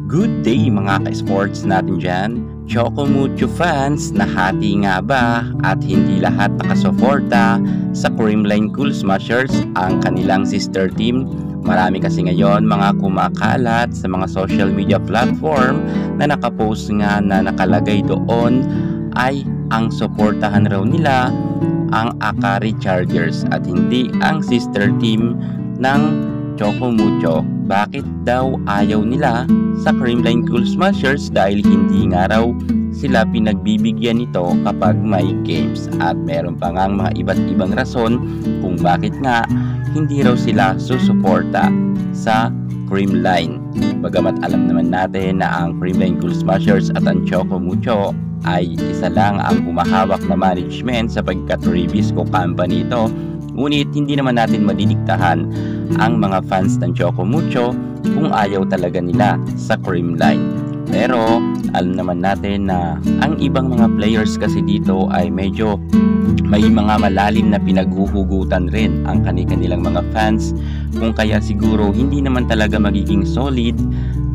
Good day mga ka-sports natin dyan. Choco Mucho fans, nahati nga ba at hindi lahat nakasuporta sa Creamline Cool Smashers, ang kanilang sister team? Marami kasi ngayon mga kumakalat sa mga social media platform na nakapost nga na nakalagay doon ay ang suportahan raw nila ang Akari Chargers at hindi ang sister team ng Choco Mucho. Bakit daw ayaw nila sa Creamline Cool Smashers? Dahil hindi nga raw sila pinagbibigyan nito kapag may games, at meron pa nga mga iba't ibang rason kung bakit nga hindi raw sila susuporta sa Creamline. Bagamat alam naman natin na ang Creamline Cool Smashers at ang Choco Mucho ay isa lang ang humahawak na management sapagkat Ribisco company ito. Ngunit hindi naman natin madidiktahan ang mga fans ng Choco Mucho kung ayaw talaga nila sa Creamline. Pero alam naman natin na ang ibang mga players kasi dito ay medyo may mga malalim na pinaghuhugutan rin ang kanilang mga fans, kung kaya siguro hindi naman talaga magiging solid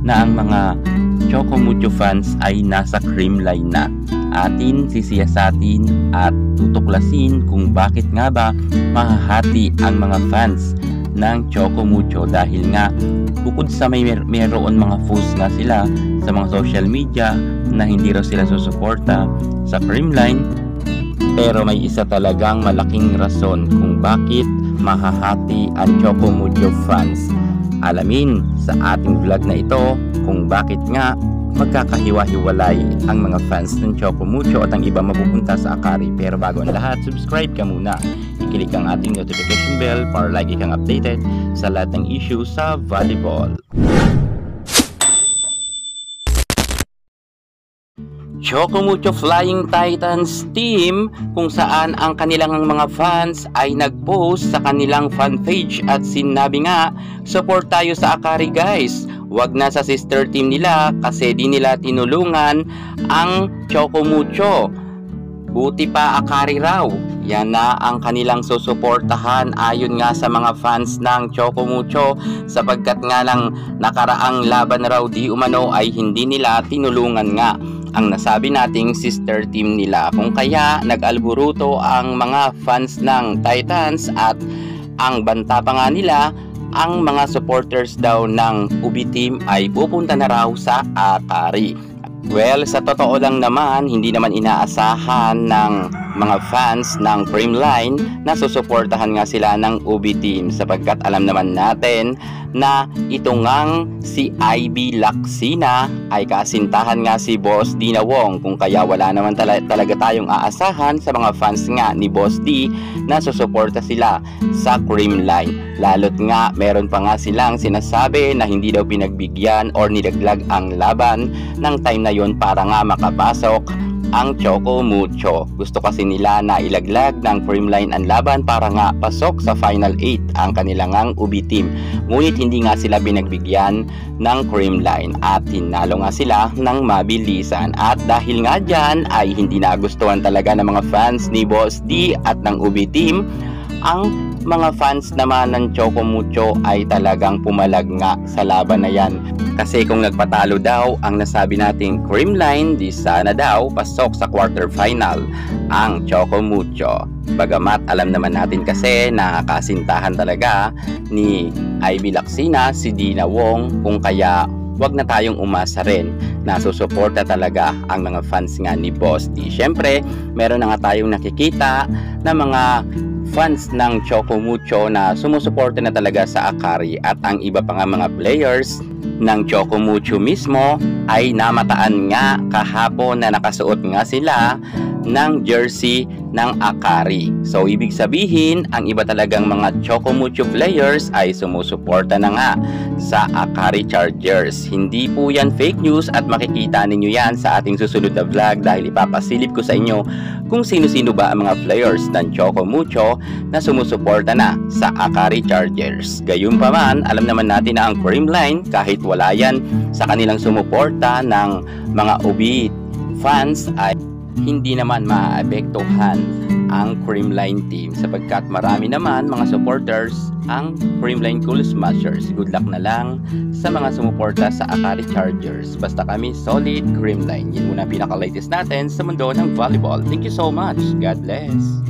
na ang mga Choco Mucho fans ay nasa Creamline na. Atin sisiyasatin at tutuklasin kung bakit nga ba mahahati ang mga fans ng Choco Mucho, dahil nga bukod sa mayroon mga posts nga sila sa mga social media na hindi raw sila susuporta sa Creamline, pero may isa talagang malaking rason kung bakit mahahati ang Choco Mucho fans. Alamin sa ating vlog na ito kung bakit nga magkakahiwa-hiwalay ang mga fans ng Choco Mucho at ang iba mapupunta sa Akari. Pero bago ang lahat, subscribe ka muna. I-click ang ating notification bell para lagi kang updated sa lahat ng issue sa volleyball. Choco Mucho Flying Titans team, kung saan ang kanilang mga fans ay nag-post sa kanilang fan page at sinabi nga, support tayo sa Akari guys, wag na sa sister team nila kasi di nila tinulungan ang Choco Mucho, buti pa Akari raw. Yan na ang kanilang susuportahan ayon nga sa mga fans ng Choco Mucho, sapagkat nga lang nakaraang laban raw di umano ay hindi nila tinulungan nga ang nasabi nating sister team nila, kung kaya nag-alburuto ang mga fans ng Titans at ang banta pa nga nila, ang mga supporters daw ng UB team ay pupunta na raw sa Akari. Well, sa totoo lang naman, hindi naman inaasahan ng mga fans ng Creamline na susuportahan nga sila ng UB team, sapagkat alam naman natin na ito ngang si Ivy Lacsina ay kasintahan nga si Boss D na Wong, kung kaya wala naman talaga tayong aasahan sa mga fans nga ni Boss D na susuporta sila sa Creamline. Lalo't nga meron pa nga silang sinasabi na hindi daw pinagbigyan or nilaglag ang laban ng time na yon para nga makapasok ang Choco Mucho. Gusto kasi nila na ilaglag ng Creamline ang laban para nga pasok sa Final 8 ang kanilang UB team. Ngunit hindi nga sila binagbigyan ng Creamline at tinalo nga sila ng mabilisan. At dahil nga dyan ay hindi nagustuhan talaga ng mga fans ni Boss D at ng UB team. Ang mga fans naman ng Choco Mucho ay talagang pumalag nga sa laban na yan. Kasi kung nagpatalo daw ang nasabi nating Creamline, di sana daw pasok sa quarterfinal ang Choco Mucho. Bagamat alam naman natin kasi na kasintahan talaga ni Ivy Lacsina si Dina Wong, kung kaya wag na tayong umasa rin na susuporta talaga ang mga fans nga ni Boss D. Syempre, meron na nga tayong nakikita na mga fans ng Choco Mucho na sumusuporta na talaga sa Akari, at ang iba pa nga mga players ng Choco Mucho mismo ay namataan nga kahapon na nakasuot nga sila ng jersey ng Akari. So ibig sabihin, ang iba talagang mga Choco Mucho players ay sumusuporta na nga sa Akari Chargers. Hindi po yan fake news at makikita ninyo yan sa ating susunod na vlog, dahil ipapasilip ko sa inyo kung sino-sino ba ang mga players ng Choco Mucho na sumusuporta na sa Akari Chargers. Gayunpaman, alam naman natin na ang Creamline, kahit wala yan sa kanilang sumuporta ng mga UB fans, ay hindi naman maapektuhan ang Creamline team sapagkat marami naman mga supporters ang Creamline Cool Smashers. Good luck na lang sa mga sumuporta sa Akari Chargers. Basta kami solid Creamline. Yun muna pinaka-latest natin sa mundo ng volleyball. Thank you so much. God bless.